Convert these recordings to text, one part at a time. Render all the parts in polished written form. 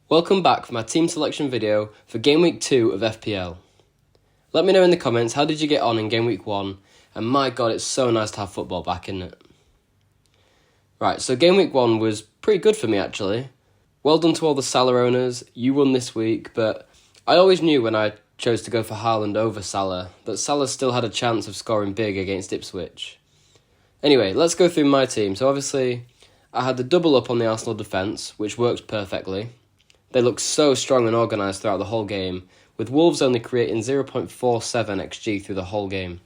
Welcome back for my team selection video for Game Week 2 of FPL. Let me know in the comments, how did you get on in Game Week 1? And my god, it's so nice to have football back, isn't it? Right, so Game Week 1 was pretty good for me actually. Well done to all the Salah owners, you won this week, but I always knew when I chose to go for Haaland over Salah that Salah still had a chance of scoring big against Ipswich. Anyway, let's go through my team. So obviously, I had the double up on the Arsenal defence, which worked perfectly. They looked so strong and organised throughout the whole game, with Wolves only creating 0.47 XG through the whole game.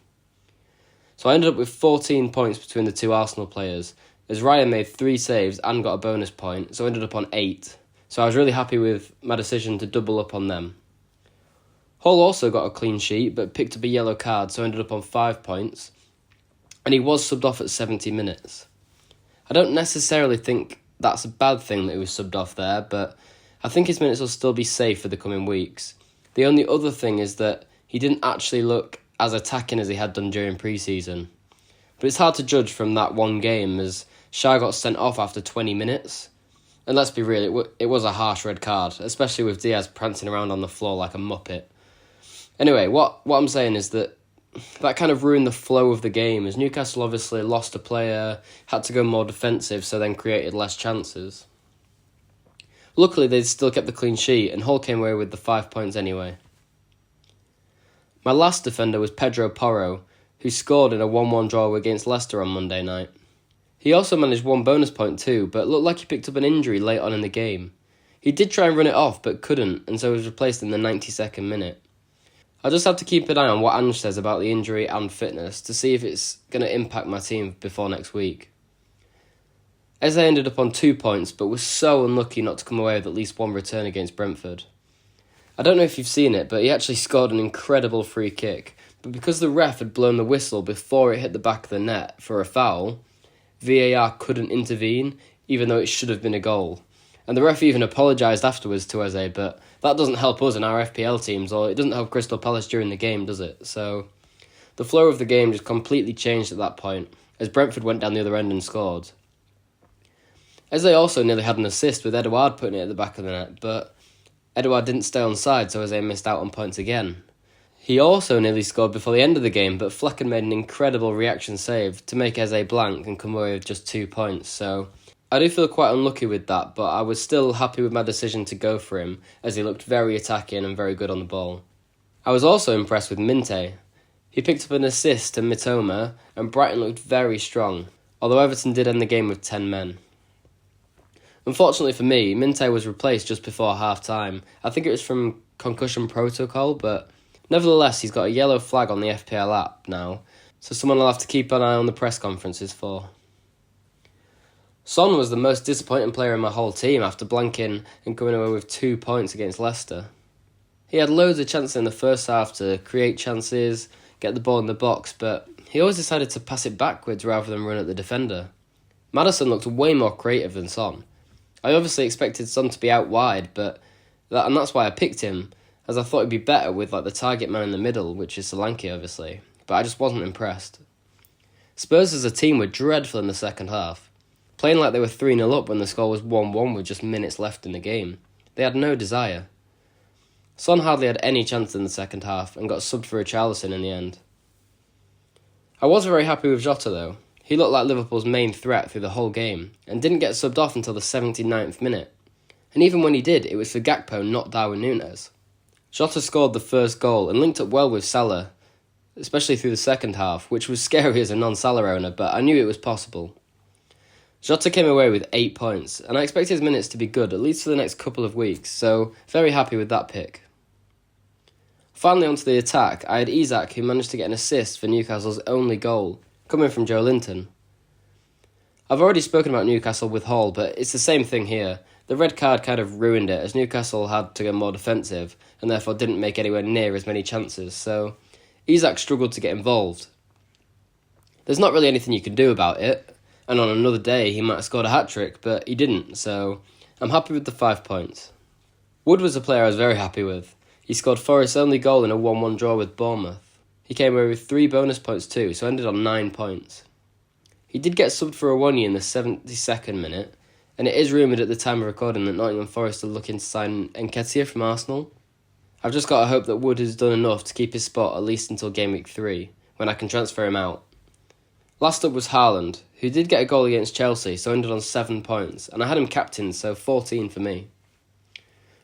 So I ended up with 14 points between the two Arsenal players, as Ryan made 3 saves and got a bonus point, so I ended up on 8. So I was really happy with my decision to double up on them. Hull also got a clean sheet, but picked up a yellow card, so I ended up on 5 points, and he was subbed off at 70 minutes. I don't necessarily think that's a bad thing that he was subbed off there, but I think his minutes will still be safe for the coming weeks. The only other thing is that he didn't actually look as attacking as he had done during pre-season. But it's hard to judge from that one game, as Shah got sent off after 20 minutes. And let's be real, it was a harsh red card, especially with Diaz prancing around on the floor like a muppet. Anyway, what I'm saying is that kind of ruined the flow of the game, as Newcastle obviously lost a player, had to go more defensive, so then created less chances. Luckily, they still kept the clean sheet, and Hull came away with the 5 points anyway. My last defender was Pedro Porro, who scored in a 1-1 draw against Leicester on Monday night. He also managed 1 bonus point too, but looked like he picked up an injury late on in the game. He did try and run it off, but couldn't, and so was replaced in the 92nd minute. I'll just have to keep an eye on what Ange says about the injury and fitness to see if it's going to impact my team before next week. Eze ended up on 2 points, but was so unlucky not to come away with at least 1 return against Brentford. I don't know if you've seen it, but he actually scored an incredible free kick, but because the ref had blown the whistle before it hit the back of the net for a foul, VAR couldn't intervene, even though it should have been a goal. And the ref even apologised afterwards to Eze, but that doesn't help us in our FPL teams, or it doesn't help Crystal Palace during the game, does it? So the flow of the game just completely changed at that point, as Brentford went down the other end and scored. Eze also nearly had an assist with Edouard putting it at the back of the net, but Edouard didn't stay on side, so Eze missed out on points again. He also nearly scored before the end of the game, but Flecken made an incredible reaction save to make Eze blank and come away with just 2 points, so I do feel quite unlucky with that, but I was still happy with my decision to go for him, as he looked very attacking and very good on the ball. I was also impressed with Minte. He picked up an assist to Mitoma, and Brighton looked very strong, although Everton did end the game with 10 men. Unfortunately for me, Minte was replaced just before half-time. I think it was from concussion protocol, but nevertheless he's got a yellow flag on the FPL app now, so someone will have to keep an eye on the press conferences for. Son was the most disappointing player in my whole team after blanking and coming away with 2 points against Leicester. He had loads of chances in the first half to create chances, get the ball in the box, but he always decided to pass it backwards rather than run at the defender. Maddison looked way more creative than Son. I obviously expected Son to be out wide, but that's why I picked him, as I thought he'd be better with the target man in the middle, which is Solanke obviously, but I just wasn't impressed. Spurs as a team were dreadful in the second half, playing like they were 3-0 up when the score was 1-1 with just minutes left in the game. They had no desire. Son hardly had any chance in the second half and got subbed for Richarlison in the end. I was very happy with Jota though. He looked like Liverpool's main threat through the whole game, and didn't get subbed off until the 79th minute. And even when he did, it was for Gakpo, not Darwin Núñez. Jota scored the first goal and linked up well with Salah, especially through the second half, which was scary as a non-Salah owner, but I knew it was possible. Jota came away with 8 points, and I expect his minutes to be good, at least for the next couple of weeks, so very happy with that pick. Finally onto the attack, I had Isak, who managed to get an assist for Newcastle's only goal, coming from Joe Linton. I've already spoken about Newcastle with Hall, but it's the same thing here. The red card kind of ruined it, as Newcastle had to go more defensive, and therefore didn't make anywhere near as many chances, so Isak struggled to get involved. There's not really anything you can do about it, and on another day he might have scored a hat-trick, but he didn't, so I'm happy with the 5 points. Wood was a player I was very happy with. He scored Forest's only goal in a 1-1 draw with Bournemouth. He came away with 3 bonus points too, so ended on 9 points. He did get subbed for Awoniyi in the 72nd minute, and it is rumoured at the time of recording that Nottingham Forest are looking to sign Nketiah from Arsenal. I've just got to hope that Wood has done enough to keep his spot at least until game week 3, when I can transfer him out. Last up was Haaland, who did get a goal against Chelsea, so ended on 7 points, and I had him captain, so 14 for me.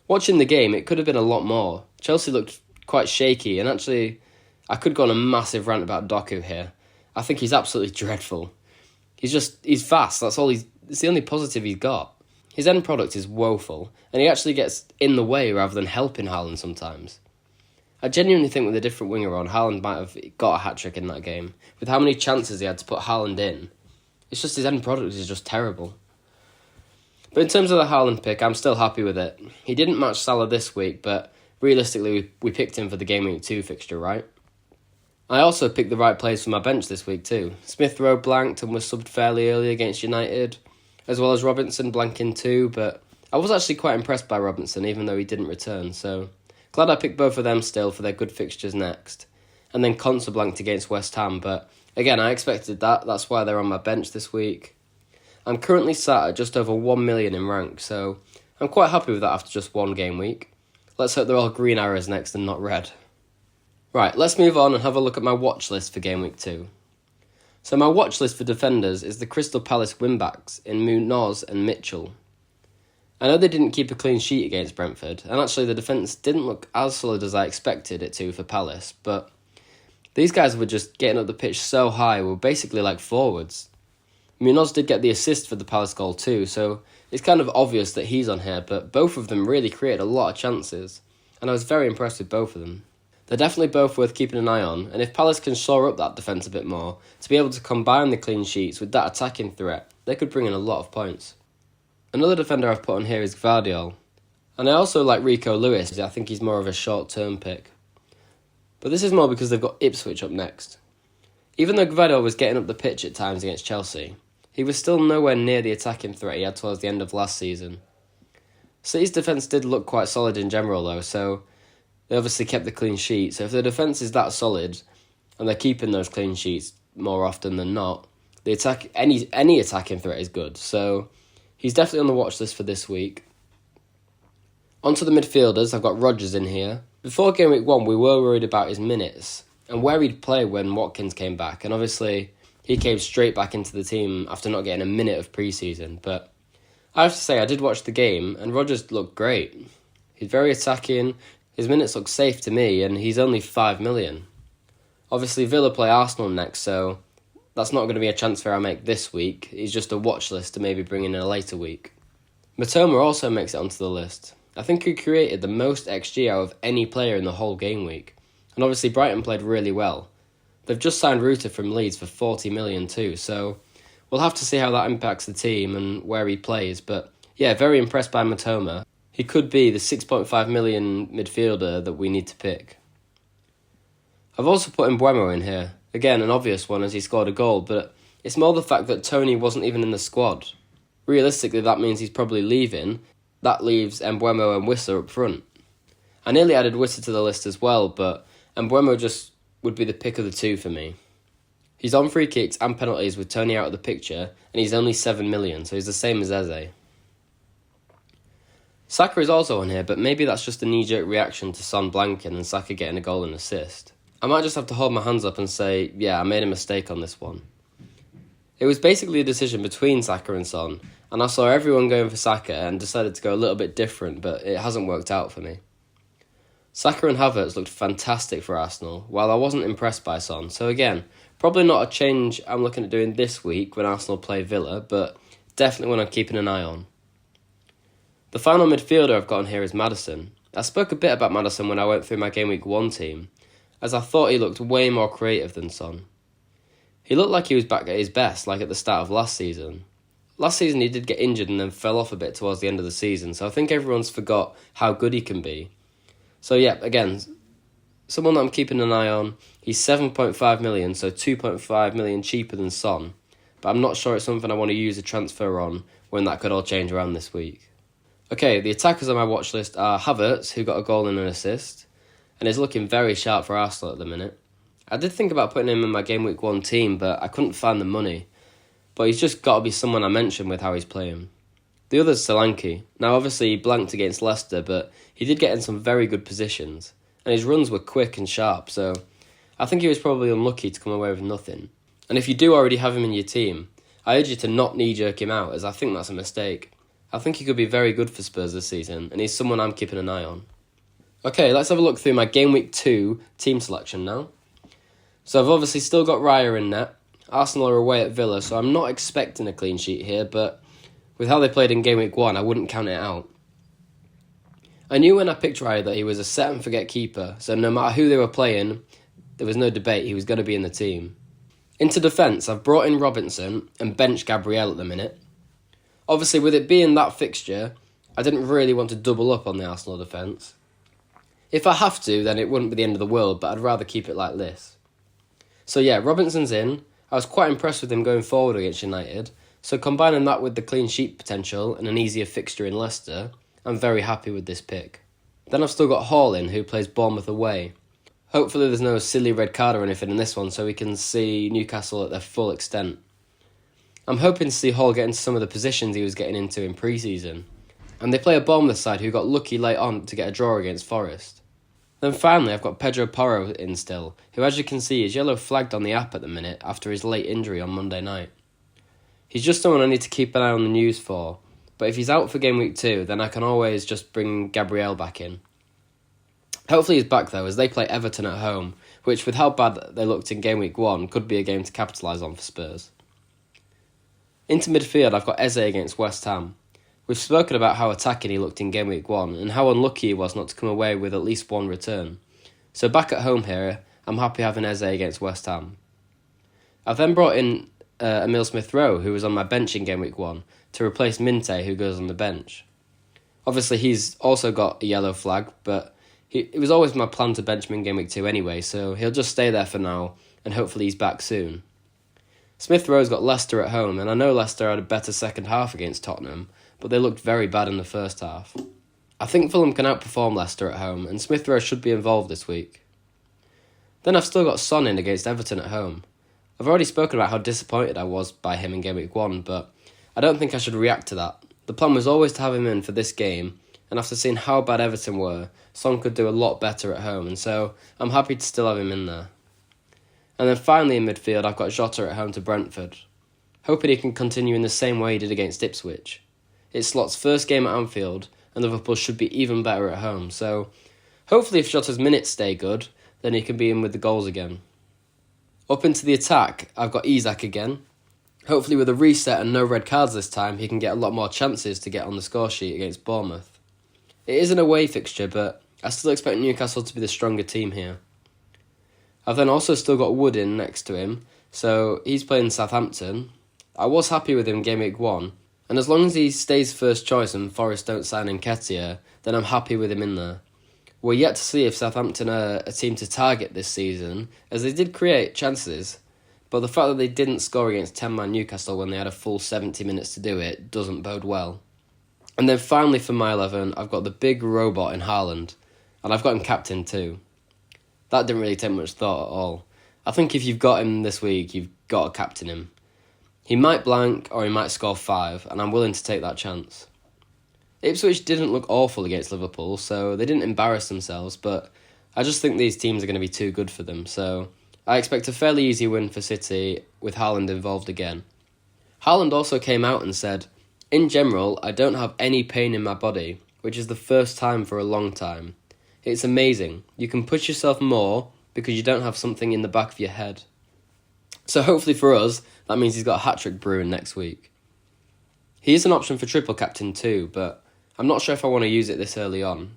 Watching the game, it could have been a lot more. Chelsea looked quite shaky, and actually, I could go on a massive rant about Doku here. I think he's absolutely dreadful. He's fast, it's the only positive he's got. His end product is woeful, and he actually gets in the way rather than helping Haaland sometimes. I genuinely think with a different winger on, Haaland might have got a hat-trick in that game. With how many chances he had to put Haaland in, it's just his end product is just terrible. But in terms of the Haaland pick, I'm still happy with it. He didn't match Salah this week, but realistically we picked him for the Game Week 2 fixture, right? I also picked the right players for my bench this week too. Smith Rowe blanked and was subbed fairly early against United, as well as Robinson blanking too, but I was actually quite impressed by Robinson even though he didn't return, so glad I picked both of them still for their good fixtures next. And then Konsa blanked against West Ham, but again, I expected that. That's why they're on my bench this week. I'm currently sat at just over 1 million in rank, so I'm quite happy with that after just one game week. Let's hope they're all green arrows next and not red. Right, let's move on and have a look at my watch list for game week 2. So my watch list for defenders is the Crystal Palace wing-backs in Munoz and Mitchell. I know they didn't keep a clean sheet against Brentford, and actually the defence didn't look as solid as I expected it to for Palace, but these guys were just getting up the pitch so high, were basically like forwards. Munoz did get the assist for the Palace goal too, so it's kind of obvious that he's on here, but both of them really created a lot of chances, and I was very impressed with both of them. They're definitely both worth keeping an eye on, and if Palace can shore up that defence a bit more, to be able to combine the clean sheets with that attacking threat, they could bring in a lot of points. Another defender I've put on here is Gvardiol, and I also like Rico Lewis. I think he's more of a short-term pick. But this is more because they've got Ipswich up next. Even though Gvardiol was getting up the pitch at times against Chelsea, he was still nowhere near the attacking threat he had towards the end of last season. City's defence did look quite solid in general though, so they obviously kept the clean sheet. So if the defence is that solid, and they're keeping those clean sheets more often than not, the attack any attacking threat is good. So he's definitely on the watch list for this week. Onto the midfielders, I've got Rodgers in here. Before game week 1, we were worried about his minutes and where he'd play when Watkins came back. And obviously, he came straight back into the team after not getting a minute of pre-season. But I have to say, I did watch the game, and Rodgers looked great. He's very attacking, his minutes look safe to me, and he's only 5 million. Obviously, Villa play Arsenal next, so that's not going to be a transfer I make this week. He's just a watch list to maybe bring in a later week. Matoma also makes it onto the list. I think he created the most XG out of any player in the whole game week. And obviously Brighton played really well. They've just signed Ruta from Leeds for 40 million too, so we'll have to see how that impacts the team and where he plays. But yeah, very impressed by Matoma. He could be the 6.5 million midfielder that we need to pick. I've also put Mbeumo in here. Again, an obvious one as he scored a goal, but it's more the fact that Tony wasn't even in the squad. Realistically, that means he's probably leaving. That leaves Mbeumo and Wissa up front. I nearly added Wissa to the list as well, but Mbeumo just would be the pick of the two for me. He's on free kicks and penalties with Tony out of the picture, and he's only 7 million, so he's the same as Eze. Saka is also on here, but maybe that's just a knee-jerk reaction to Son blanking and Saka getting a goal and assist. I might just have to hold my hands up and say, yeah, I made a mistake on this one. It was basically a decision between Saka and Son, and I saw everyone going for Saka and decided to go a little bit different, but it hasn't worked out for me. Saka and Havertz looked fantastic for Arsenal, while I wasn't impressed by Son, so again, probably not a change I'm looking at doing this week when Arsenal play Villa, but definitely one I'm keeping an eye on. The final midfielder I've got on here is Maddison. I spoke a bit about Maddison when I went through my Game Week 1 team, as I thought he looked way more creative than Son. He looked like he was back at his best, like at the start of last season. Last season he did get injured and then fell off a bit towards the end of the season, so I think everyone's forgot how good he can be. So yeah, again, someone that I'm keeping an eye on. He's 7.5 million, so 2.5 million cheaper than Son, but I'm not sure it's something I want to use a transfer on when that could all change around this week. Okay, the attackers on my watch list are Havertz, who got a goal and an assist, and is looking very sharp for Arsenal at the minute. I did think about putting him in my Game Week 1 team, but I couldn't find the money. But he's just got to be someone I mentioned with how he's playing. The other's Solanke. Now obviously he blanked against Leicester, but he did get in some very good positions, and his runs were quick and sharp, so I think he was probably unlucky to come away with nothing. And if you do already have him in your team, I urge you to not knee-jerk him out, as I think that's a mistake. I think he could be very good for Spurs this season, and he's someone I'm keeping an eye on. Okay, let's have a look through my Game Week 2 team selection now. So I've obviously still got Raya in net. Arsenal are away at Villa, so I'm not expecting a clean sheet here, but with how they played in Game Week 1, I wouldn't count it out. I knew when I picked Raya that he was a set-and-forget keeper, so no matter who they were playing, there was no debate, he was going to be in the team. Into defence, I've brought in Robinson and benched Gabriel at the minute. Obviously, with it being that fixture, I didn't really want to double up on the Arsenal defence. If I have to, then it wouldn't be the end of the world, but I'd rather keep it like this. So yeah, Robinson's in. I was quite impressed with him going forward against United, so combining that with the clean sheet potential and an easier fixture in Leicester, I'm very happy with this pick. Then I've still got Haaland, who plays Bournemouth away. Hopefully there's no silly red card or anything in this one, so we can see Newcastle at their full extent. I'm hoping to see Hall get into some of the positions he was getting into in pre-season. And they play a Bournemouth side who got lucky late on to get a draw against Forest. Then finally I've got Pedro Porro in still, who as you can see is yellow flagged on the app at the minute after his late injury on Monday night. He's just someone I need to keep an eye on the news for, but if he's out for Game Week 2, then I can always just bring Gabriel back in. Hopefully he's back though, as they play Everton at home, which with how bad they looked in Game Week 1 could be a game to capitalise on for Spurs. Into midfield I've got Eze against West Ham. We've spoken about how attacking he looked in Game Week 1 and how unlucky he was not to come away with at least one return. So back at home here, I'm happy having Eze against West Ham. I've then brought in Emile Smith-Rowe, who was on my bench in Game Week 1, to replace Minte, who goes on the bench. Obviously he's also got a yellow flag, but it was always my plan to bench him in Game Week 2 anyway, so he'll just stay there for now, and hopefully he's back soon. Smith-Rowe's got Leicester at home, and I know Leicester had a better second half against Tottenham, but they looked very bad in the first half. I think Fulham can outperform Leicester at home, and Smith-Rowe should be involved this week. Then I've still got Son in against Everton at home. I've already spoken about how disappointed I was by him in Game Week 1, but I don't think I should react to that. The plan was always to have him in for this game, and after seeing how bad Everton were, Son could do a lot better at home, and so I'm happy to still have him in there. And then finally in midfield, I've got Jota at home to Brentford, hoping he can continue in the same way he did against Ipswich. It's Slot's first game at Anfield, and Liverpool should be even better at home, so hopefully if Jota's minutes stay good, then he can be in with the goals again. Up into the attack, I've got Isak again. Hopefully with a reset and no red cards this time, he can get a lot more chances to get on the score sheet against Bournemouth. It is an away fixture, but I still expect Newcastle to be the stronger team here. I've then also still got Wood in next to him, so he's playing Southampton. I was happy with him Game Week 1, and as long as he stays first choice and Forest don't sign Nketiah, then I'm happy with him in there. We're yet to see if Southampton are a team to target this season, as they did create chances, but the fact that they didn't score against 10-man Newcastle when they had a full 70 minutes to do it doesn't bode well. And then finally for my 11, I've got the big robot in Haaland, and I've got him captain too. That didn't really take much thought at all. I think if you've got him this week, you've got to captain him. He might blank or he might score 5, and I'm willing to take that chance. Ipswich didn't look awful against Liverpool, so they didn't embarrass themselves, but I just think these teams are going to be too good for them, so I expect a fairly easy win for City with Haaland involved again. Haaland also came out and said, "In general, I don't have any pain in my body, which is the first time for a long time. It's amazing. You can push yourself more because you don't have something in the back of your head." So hopefully for us, that means he's got a hat-trick brewing next week. He is an option for triple captain too, but I'm not sure if I want to use it this early on.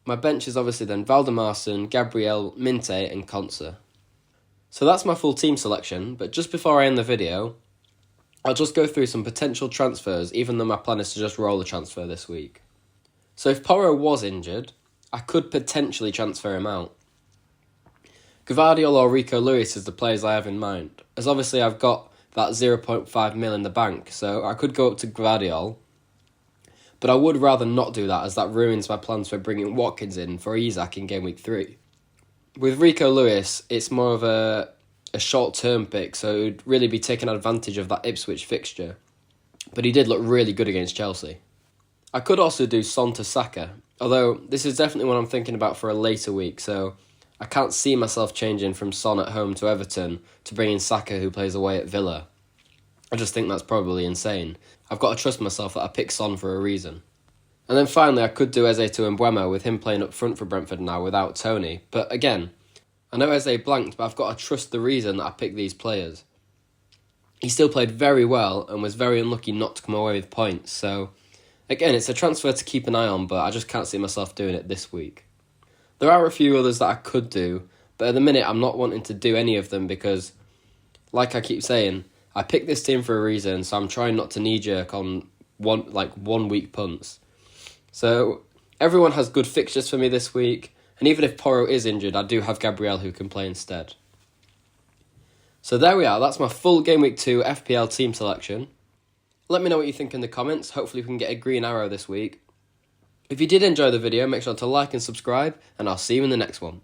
My bench is obviously then Valdemarsson, Gabriel, Minte and Konsa. So that's my full team selection, but just before I end the video, I'll just go through some potential transfers, even though my plan is to just roll a transfer this week. So if Porro was injured, I could potentially transfer him out. Gvardiol or Rico Lewis is the players I have in mind, as obviously I've got that 0.5 mil in the bank, so I could go up to Gvardiol, but I would rather not do that as that ruins my plans for bringing Watkins in for Isak in Game Week 3. With Rico Lewis, it's more of a short-term pick, so it would really be taking advantage of that Ipswich fixture, but he did look really good against Chelsea. I could also do Son to Saka, although this is definitely what I'm thinking about for a later week, so I can't see myself changing from Son at home to Everton to bring in Saka who plays away at Villa. I just think that's probably insane. I've got to trust myself that I picked Son for a reason. And then finally I could do Eze to Mbeumo with him playing up front for Brentford now without Tony, but again, I know Eze blanked, but I've got to trust the reason that I picked these players. He still played very well and was very unlucky not to come away with points, so again, it's a transfer to keep an eye on, but I just can't see myself doing it this week. There are a few others that I could do, but at the minute I'm not wanting to do any of them because, like I keep saying, I picked this team for a reason, so I'm trying not to knee-jerk on one week punts. So everyone has good fixtures for me this week, and even if Porro is injured, I do have Gabriel who can play instead. So there we are, that's my full Game Week 2 FPL team selection. Let me know what you think in the comments, hopefully we can get a green arrow this week. If you did enjoy the video, make sure to like and subscribe, and I'll see you in the next one.